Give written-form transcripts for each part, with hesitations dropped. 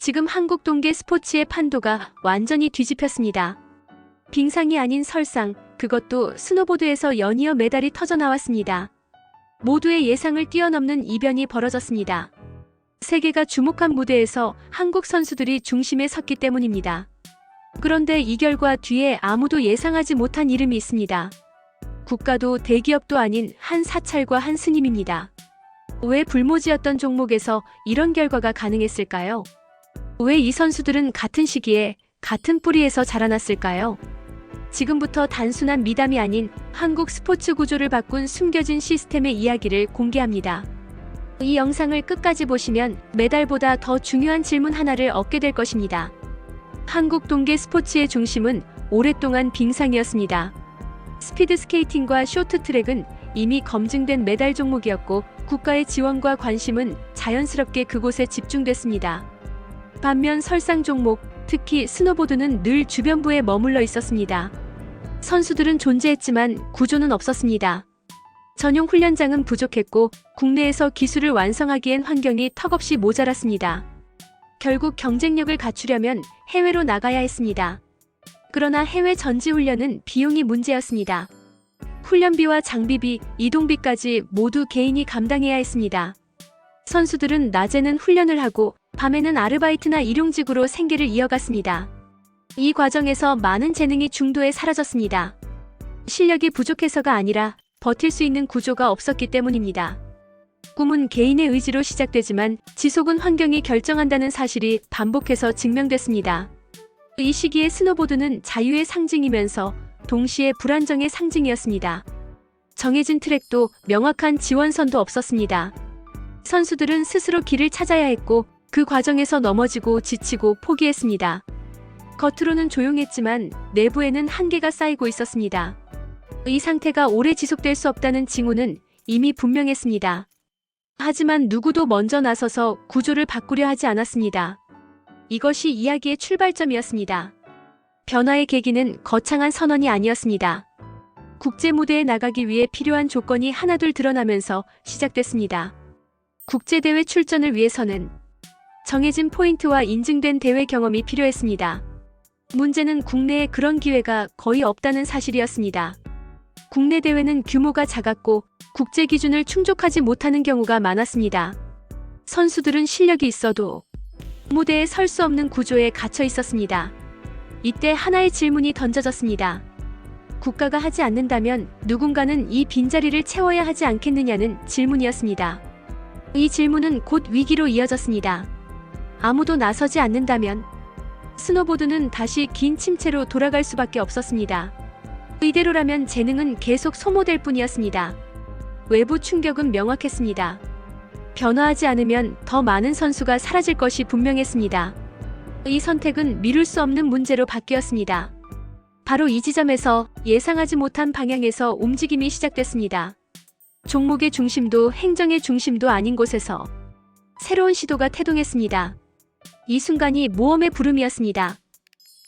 지금 한국 동계 스포츠의 판도가 완전히 뒤집혔습니다. 빙상이 아닌 설상, 그것도 스노보드에서 연이어 메달이 터져 나왔습니다. 모두의 예상을 뛰어넘는 이변이 벌어졌습니다. 세계가 주목한 무대에서 한국 선수들이 중심에 섰기 때문입니다. 그런데 이 결과 뒤에 아무도 예상하지 못한 이름이 있습니다. 국가도 대기업도 아닌 한 사찰과 한 스님입니다. 왜 불모지였던 종목에서 이런 결과가 가능했을까요? 왜 이 선수들은 같은 시기에 같은 뿌리에서 자라났을까요? 지금부터 단순한 미담이 아닌 한국 스포츠 구조를 바꾼 숨겨진 시스템의 이야기를 공개합니다. 이 영상을 끝까지 보시면 메달보다 더 중요한 질문 하나를 얻게 될 것입니다. 한국 동계 스포츠의 중심은 오랫동안 빙상이었습니다. 스피드 스케이팅과 쇼트트랙은 이미 검증된 메달 종목이었고 국가의 지원과 관심은 자연스럽게 그곳에 집중됐습니다. 반면 설상 종목, 특히 스노보드는 늘 주변부에 머물러 있었습니다. 선수들은 존재했지만 구조는 없었습니다. 전용 훈련장은 부족했고 국내에서 기술을 완성하기엔 환경이 턱없이 모자랐습니다. 결국 경쟁력을 갖추려면 해외로 나가야 했습니다. 그러나 해외 전지훈련은 비용이 문제였습니다. 훈련비와 장비비, 이동비까지 모두 개인이 감당해야 했습니다. 선수들은 낮에는 훈련을 하고 밤에는 아르바이트나 일용직으로 생계를 이어갔습니다. 이 과정에서 많은 재능이 중도에 사라졌습니다. 실력이 부족해서가 아니라 버틸 수 있는 구조가 없었기 때문입니다. 꿈은 개인의 의지로 시작되지만 지속은 환경이 결정한다는 사실이 반복해서 증명됐습니다. 이 시기에 스노보드는 자유의 상징이면서 동시에 불안정의 상징이었습니다. 정해진 트랙도 명확한 지원선도 없었습니다. 선수들은 스스로 길을 찾아야 했고 그 과정에서 넘어지고 지치고 포기했습니다. 겉으로는 조용했지만 내부에는 한계가 쌓이고 있었습니다. 이 상태가 오래 지속될 수 없다는 징후는 이미 분명했습니다. 하지만 누구도 먼저 나서서 구조를 바꾸려 하지 않았습니다. 이것이 이야기의 출발점이었습니다. 변화의 계기는 거창한 선언이 아니었습니다. 국제 무대에 나가기 위해 필요한 조건이 하나둘 드러나면서 시작됐습니다. 국제대회 출전을 위해서는 정해진 포인트와 인증된 대회 경험이 필요했습니다. 문제는 국내에 그런 기회가 거의 없다는 사실이었습니다. 국내 대회는 규모가 작았고 국제 기준을 충족하지 못하는 경우가 많았습니다. 선수들은 실력이 있어도 무대에 설 수 없는 구조에 갇혀 있었습니다. 이때 하나의 질문이 던져졌습니다. 국가가 하지 않는다면 누군가는 이 빈자리를 채워야 하지 않겠느냐는 질문이었습니다. 이 질문은 곧 위기로 이어졌습니다. 아무도 나서지 않는다면 스노보드는 다시 긴 침체로 돌아갈 수밖에 없었습니다. 이대로라면 재능은 계속 소모될 뿐이었습니다. 외부 충격은 명확했습니다. 변화하지 않으면 더 많은 선수가 사라질 것이 분명했습니다. 이 선택은 미룰 수 없는 문제로 바뀌었습니다. 바로 이 지점에서 예상하지 못한 방향에서 움직임이 시작됐습니다. 종목의 중심도 행정의 중심도 아닌 곳에서 새로운 시도가 태동했습니다. 이 순간이 모험의 부름이었습니다.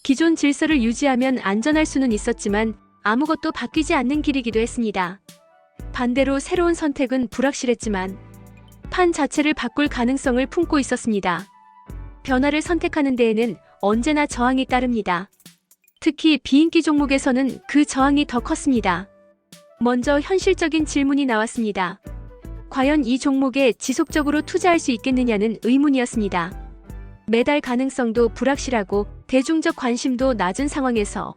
기존 질서를 유지하면 안전할 수는 있었지만 아무것도 바뀌지 않는 길이기도 했습니다. 반대로 새로운 선택은 불확실했지만 판 자체를 바꿀 가능성을 품고 있었습니다. 변화를 선택하는 데에는 언제나 저항이 따릅니다. 특히 비인기 종목에서는 그 저항이 더 컸습니다. 먼저 현실적인 질문이 나왔습니다. 과연 이 종목에 지속적으로 투자할 수 있겠느냐는 의문이었습니다. 메달 가능성도 불확실하고 대중적 관심도 낮은 상황에서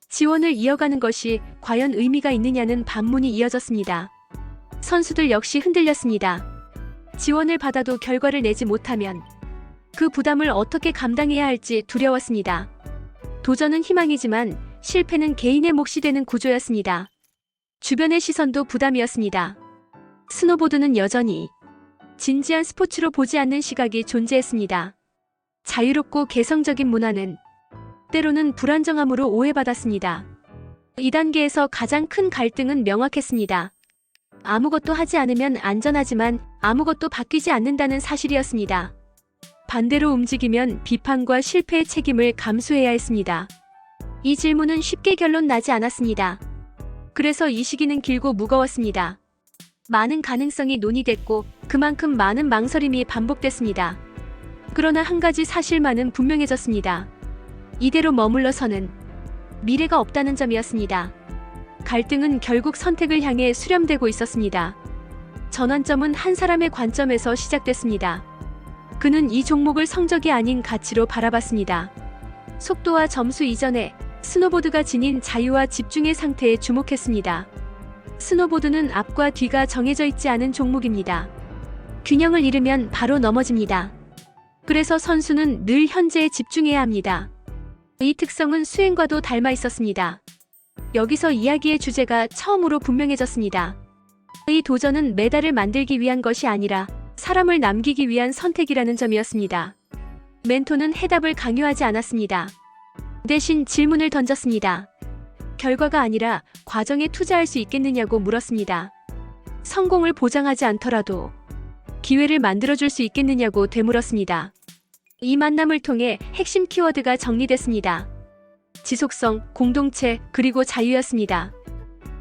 지원을 이어가는 것이 과연 의미가 있느냐는 반문이 이어졌습니다. 선수들 역시 흔들렸습니다. 지원을 받아도 결과를 내지 못하면 그 부담을 어떻게 감당해야 할지 두려웠습니다. 도전은 희망이지만 실패는 개인의 몫이 되는 구조였습니다. 주변의 시선도 부담이었습니다. 스노보드는 여전히 진지한 스포츠로 보지 않는 시각이 존재했습니다. 자유롭고 개성적인 문화는 때로는 불안정함으로 오해받았습니다. 이 단계에서 가장 큰 갈등은 명확했습니다. 아무것도 하지 않으면 안전하지만 아무것도 바뀌지 않는다는 사실이었습니다. 반대로 움직이면 비판과 실패의 책임을 감수해야 했습니다. 이 질문은 쉽게 결론 나지 않았습니다. 그래서 이 시기는 길고 무거웠습니다. 많은 가능성이 논의됐고 그만큼 많은 망설임이 반복됐습니다. 그러나 한 가지 사실만은 분명해졌습니다. 이대로 머물러서는 미래가 없다는 점이었습니다. 갈등은 결국 선택을 향해 수렴되고 있었습니다. 전환점은 한 사람의 관점에서 시작됐습니다. 그는 이 종목을 성적이 아닌 가치로 바라봤습니다. 속도와 점수 이전에 스노보드가 지닌 자유와 집중의 상태에 주목했습니다. 스노보드는 앞과 뒤가 정해져 있지 않은 종목입니다. 균형을 잃으면 바로 넘어집니다. 그래서 선수는 늘 현재에 집중해야 합니다. 이 특성은 수행과도 닮아 있었습니다. 여기서 이야기의 주제가 처음으로 분명해졌습니다. 이 도전은 메달을 만들기 위한 것이 아니라 사람을 남기기 위한 선택이라는 점이었습니다. 멘토는 해답을 강요하지 않았습니다. 대신 질문을 던졌습니다. 결과가 아니라 과정에 투자할 수 있겠느냐고 물었습니다. 성공을 보장하지 않더라도 기회를 만들어줄 수 있겠느냐고 되물었습니다. 이 만남을 통해 핵심 키워드가 정리됐습니다. 지속성, 공동체, 그리고 자유였습니다.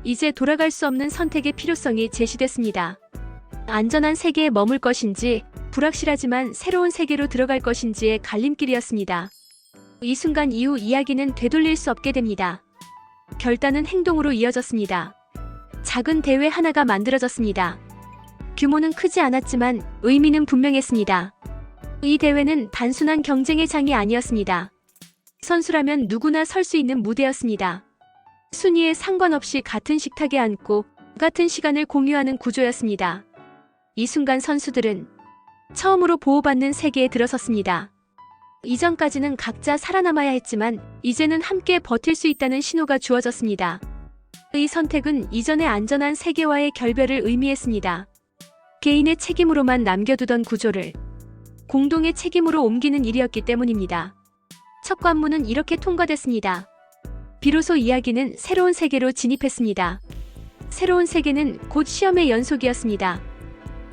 이제 돌아갈 수 없는 선택의 필요성이 제시됐습니다. 안전한 세계에 머물 것인지, 불확실하지만 새로운 세계로 들어갈 것인지의 갈림길이었습니다. 이 순간 이후 이야기는 되돌릴 수 없게 됩니다. 결단은 행동으로 이어졌습니다. 작은 대회 하나가 만들어졌습니다. 규모는 크지 않았지만 의미는 분명했습니다. 이 대회는 단순한 경쟁의 장이 아니었습니다. 선수라면 누구나 설 수 있는 무대였습니다. 순위에 상관없이 같은 식탁에 앉고 같은 시간을 공유하는 구조였습니다. 이 순간 선수들은 처음으로 보호받는 세계에 들어섰습니다. 이전까지는 각자 살아남아야 했지만 이제는 함께 버틸 수 있다는 신호가 주어졌습니다. 이 선택은 이전의 안전한 세계와의 결별을 의미했습니다. 개인의 책임으로만 남겨두던 구조를 공동의 책임으로 옮기는 일이었기 때문입니다. 첫 관문은 이렇게 통과됐습니다. 비로소 이야기는 새로운 세계로 진입했습니다. 새로운 세계는 곧 시험의 연속이었습니다.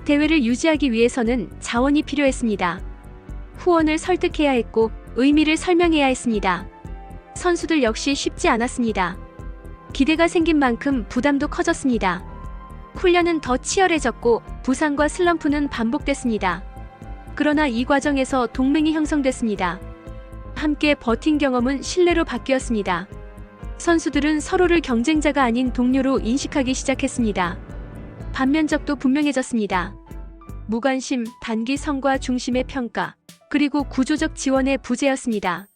대회를 유지하기 위해서는 자원이 필요했습니다. 후원을 설득해야 했고 의미를 설명해야 했습니다. 선수들 역시 쉽지 않았습니다. 기대가 생긴 만큼 부담도 커졌습니다. 훈련은 더 치열해졌고 부상과 슬럼프는 반복됐습니다. 그러나 이 과정에서 동맹이 형성됐습니다. 함께 버틴 경험은 신뢰로 바뀌었습니다. 선수들은 서로를 경쟁자가 아닌 동료로 인식하기 시작했습니다. 반면적도 분명해졌습니다. 무관심, 단기 성과 중심의 평가, 그리고 구조적 지원의 부재였습니다.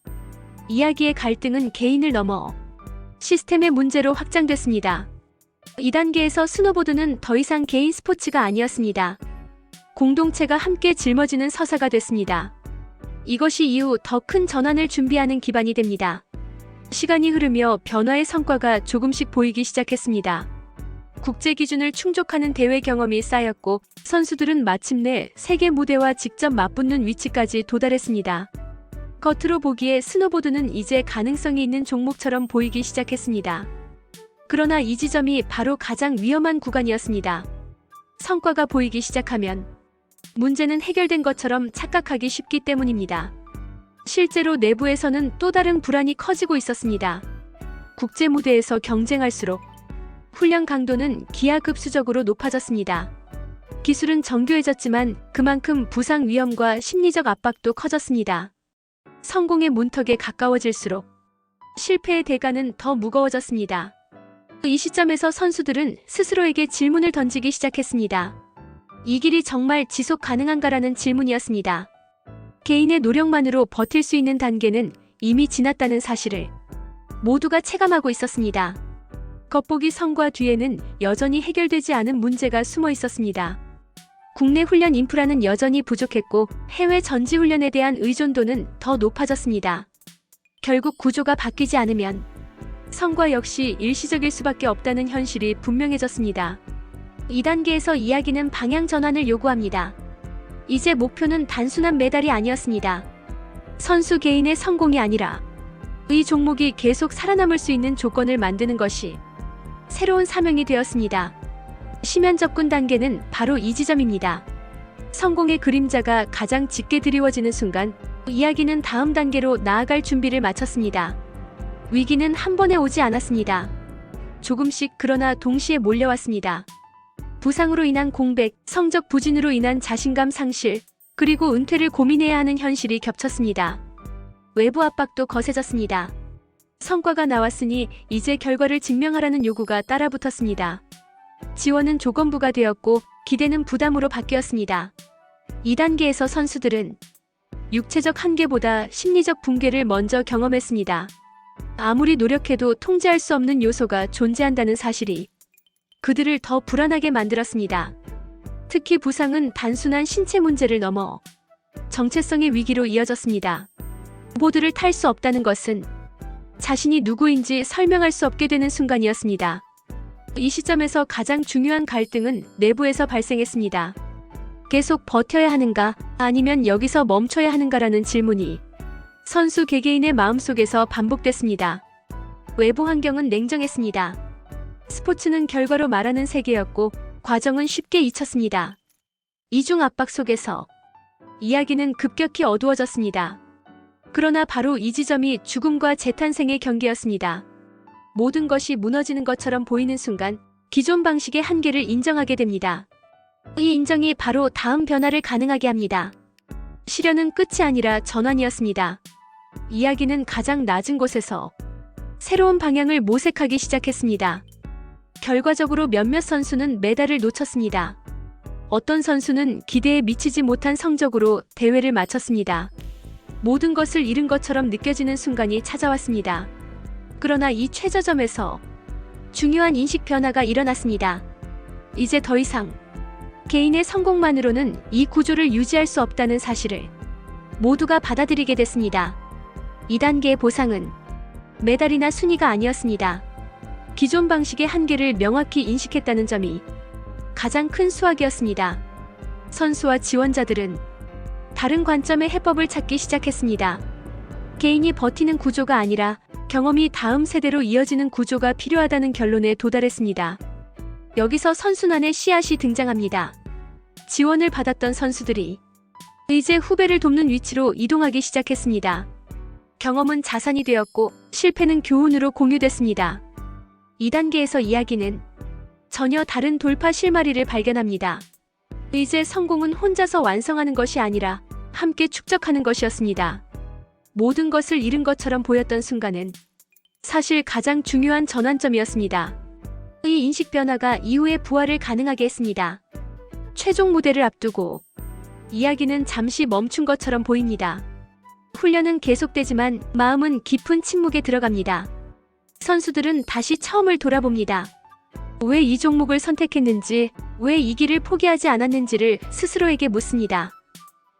이야기의 갈등은 개인을 넘어 시스템의 문제로 확장됐습니다. 이 단계에서 스노보드는 더 이상 개인 스포츠가 아니었습니다. 공동체가 함께 짊어지는 서사가 됐습니다. 이것이 이후 더 큰 전환을 준비하는 기반이 됩니다. 시간이 흐르며 변화의 성과가 조금씩 보이기 시작했습니다. 국제 기준을 충족하는 대회 경험이 쌓였고 선수들은 마침내 세계 무대와 직접 맞붙는 위치까지 도달했습니다. 겉으로 보기에 스노보드는 이제 가능성이 있는 종목처럼 보이기 시작했습니다. 그러나 이 지점이 바로 가장 위험한 구간이었습니다. 성과가 보이기 시작하면 문제는 해결된 것처럼 착각하기 쉽기 때문입니다. 실제로 내부에서는 또 다른 불안이 커지고 있었습니다. 국제 무대에서 경쟁할수록 훈련 강도는 기하급수적으로 높아졌습니다. 기술은 정교해졌지만 그만큼 부상 위험과 심리적 압박도 커졌습니다. 성공의 문턱에 가까워질수록 실패의 대가는 더 무거워졌습니다. 이 시점에서 선수들은 스스로에게 질문을 던지기 시작했습니다. 이 길이 정말 지속 가능한가라는 질문이었습니다. 개인의 노력만으로 버틸 수 있는 단계는 이미 지났다는 사실을 모두가 체감하고 있었습니다. 겉보기 성과 뒤에는 여전히 해결되지 않은 문제가 숨어 있었습니다. 국내 훈련 인프라는 여전히 부족했고 해외 전지 훈련에 대한 의존도는 더 높아졌습니다. 결국 구조가 바뀌지 않으면 성과 역시 일시적일 수밖에 없다는 현실이 분명해졌습니다. 이 단계에서 이야기는 방향 전환을 요구합니다. 이제 목표는 단순한 메달이 아니었습니다. 선수 개인의 성공이 아니라 이 종목이 계속 살아남을 수 있는 조건을 만드는 것이 새로운 사명이 되었습니다. 심연 접근 단계는 바로 이 지점입니다. 성공의 그림자가 가장 짙게 드리워지는 순간 이야기는 다음 단계로 나아갈 준비를 마쳤습니다. 위기는 한 번에 오지 않았습니다. 조금씩 그러나 동시에 몰려왔습니다. 부상으로 인한 공백, 성적 부진으로 인한 자신감 상실, 그리고 은퇴를 고민해야 하는 현실이 겹쳤습니다. 외부 압박도 거세졌습니다. 성과가 나왔으니 이제 결과를 증명하라는 요구가 따라붙었습니다. 지원은 조건부가 되었고 기대는 부담으로 바뀌었습니다. 2단계에서 선수들은 육체적 한계보다 심리적 붕괴를 먼저 경험했습니다. 아무리 노력해도 통제할 수 없는 요소가 존재한다는 사실이 그들을 더 불안하게 만들었습니다. 특히 부상은 단순한 신체 문제를 넘어 정체성의 위기로 이어졌습니다. 보드를 탈 수 없다는 것은 자신이 누구인지 설명할 수 없게 되는 순간이었습니다. 이 시점에서 가장 중요한 갈등은 내부에서 발생했습니다. 계속 버텨야 하는가, 아니면 여기서 멈춰야 하는가라는 질문이 선수 개개인의 마음속에서 반복됐습니다. 외부 환경은 냉정했습니다. 스포츠는 결과로 말하는 세계였고 과정은 쉽게 잊혔습니다. 이중 압박 속에서 이야기는 급격히 어두워졌습니다. 그러나 바로 이 지점이 죽음과 재탄생의 경계였습니다. 모든 것이 무너지는 것처럼 보이는 순간 기존 방식의 한계를 인정하게 됩니다. 이 인정이 바로 다음 변화를 가능하게 합니다. 시련은 끝이 아니라 전환이었습니다. 이야기는 가장 낮은 곳에서 새로운 방향을 모색하기 시작했습니다. 결과적으로 몇몇 선수는 메달을 놓쳤습니다. 어떤 선수는 기대에 미치지 못한 성적으로 대회를 마쳤습니다. 모든 것을 잃은 것처럼 느껴지는 순간이 찾아왔습니다. 그러나 이 최저점에서 중요한 인식 변화가 일어났습니다. 이제 더 이상 개인의 성공만으로는 이 구조를 유지할 수 없다는 사실을 모두가 받아들이게 됐습니다. 2단계의 보상은 메달이나 순위가 아니었습니다. 기존 방식의 한계를 명확히 인식했다는 점이 가장 큰 수확이었습니다. 선수와 지원자들은 다른 관점의 해법을 찾기 시작했습니다. 개인이 버티는 구조가 아니라 경험이 다음 세대로 이어지는 구조가 필요하다는 결론에 도달했습니다. 여기서 선순환의 씨앗이 등장합니다. 지원을 받았던 선수들이 이제 후배를 돕는 위치로 이동하기 시작했습니다. 경험은 자산이 되었고 실패는 교훈으로 공유됐습니다. 2단계에서 이야기는 전혀 다른 돌파 실마리를 발견합니다. 이제 성공은 혼자서 완성하는 것이 아니라 함께 축적하는 것이었습니다. 모든 것을 잃은 것처럼 보였던 순간은 사실 가장 중요한 전환점이었습니다. 이 인식 변화가 이후의 부활을 가능하게 했습니다. 최종 무대를 앞두고 이야기는 잠시 멈춘 것처럼 보입니다. 훈련은 계속되지만 마음은 깊은 침묵에 들어갑니다. 선수들은 다시 처음을 돌아봅니다. 왜 이 종목을 선택했는지, 왜 이 길을 포기하지 않았는지를 스스로에게 묻습니다.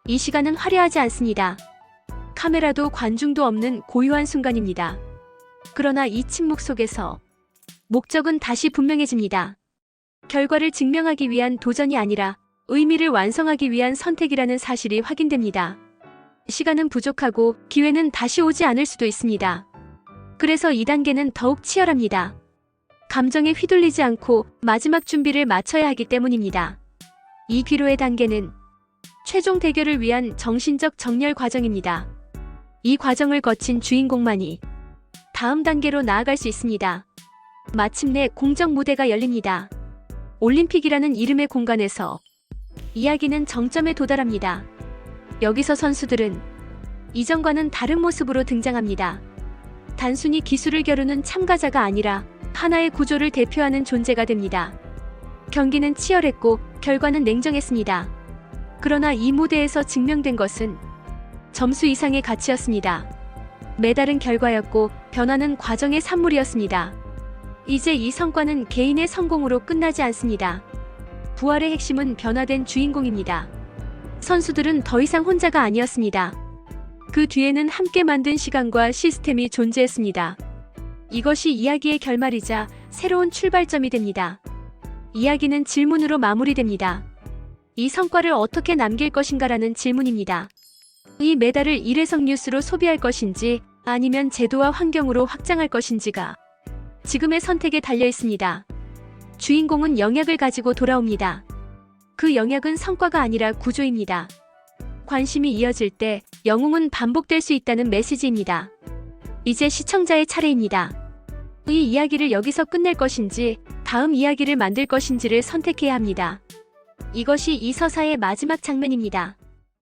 이 시간은 화려하지 않습니다. 카메라도 관중도 없는 고요한 순간입니다. 그러나 이 침묵 속에서 목적은 다시 분명해집니다. 결과를 증명하기 위한 도전이 아니라 의미를 완성하기 위한 선택이라는 사실이 확인됩니다. 시간은 부족하고 기회는 다시 오지 않을 수도 있습니다. 그래서 2단계는 더욱 치열합니다. 감정에 휘둘리지 않고 마지막 준비를 마쳐야 하기 때문입니다. 이 귀로의 단계는 최종 대결을 위한 정신적 정렬 과정입니다. 이 과정을 거친 주인공만이 다음 단계로 나아갈 수 있습니다. 마침내 공정 무대가 열립니다. 올림픽이라는 이름의 공간에서 이야기는 정점에 도달합니다. 여기서 선수들은 이전과는 다른 모습으로 등장합니다. 단순히 기술을 겨루는 참가자가 아니라 하나의 구조를 대표하는 존재가 됩니다. 경기는 치열했고 결과는 냉정했습니다. 그러나 이 무대에서 증명된 것은 점수 이상의 가치였습니다. 메달은 결과였고 변화는 과정의 산물이었습니다. 이제 이 성과는 개인의 성공으로 끝나지 않습니다. 부활의 핵심은 변화된 주인공입니다. 선수들은 더 이상 혼자가 아니었습니다. 그 뒤에는 함께 만든 시간과 시스템이 존재했습니다. 이것이 이야기의 결말이자 새로운 출발점이 됩니다. 이야기는 질문으로 마무리됩니다. 이 성과를 어떻게 남길 것인가라는 질문입니다. 이 메달을 일회성 뉴스로 소비할 것인지 아니면 제도와 환경으로 확장할 것인지가 지금의 선택에 달려 있습니다. 주인공은 영약을 가지고 돌아옵니다. 그 영약은 성과가 아니라 구조입니다. 관심이 이어질 때 영웅은 반복될 수 있다는 메시지입니다. 이제 시청자의 차례입니다. 이 이야기를 여기서 끝낼 것인지 다음 이야기를 만들 것인지를 선택해야 합니다. 이것이 이 서사의 마지막 장면입니다.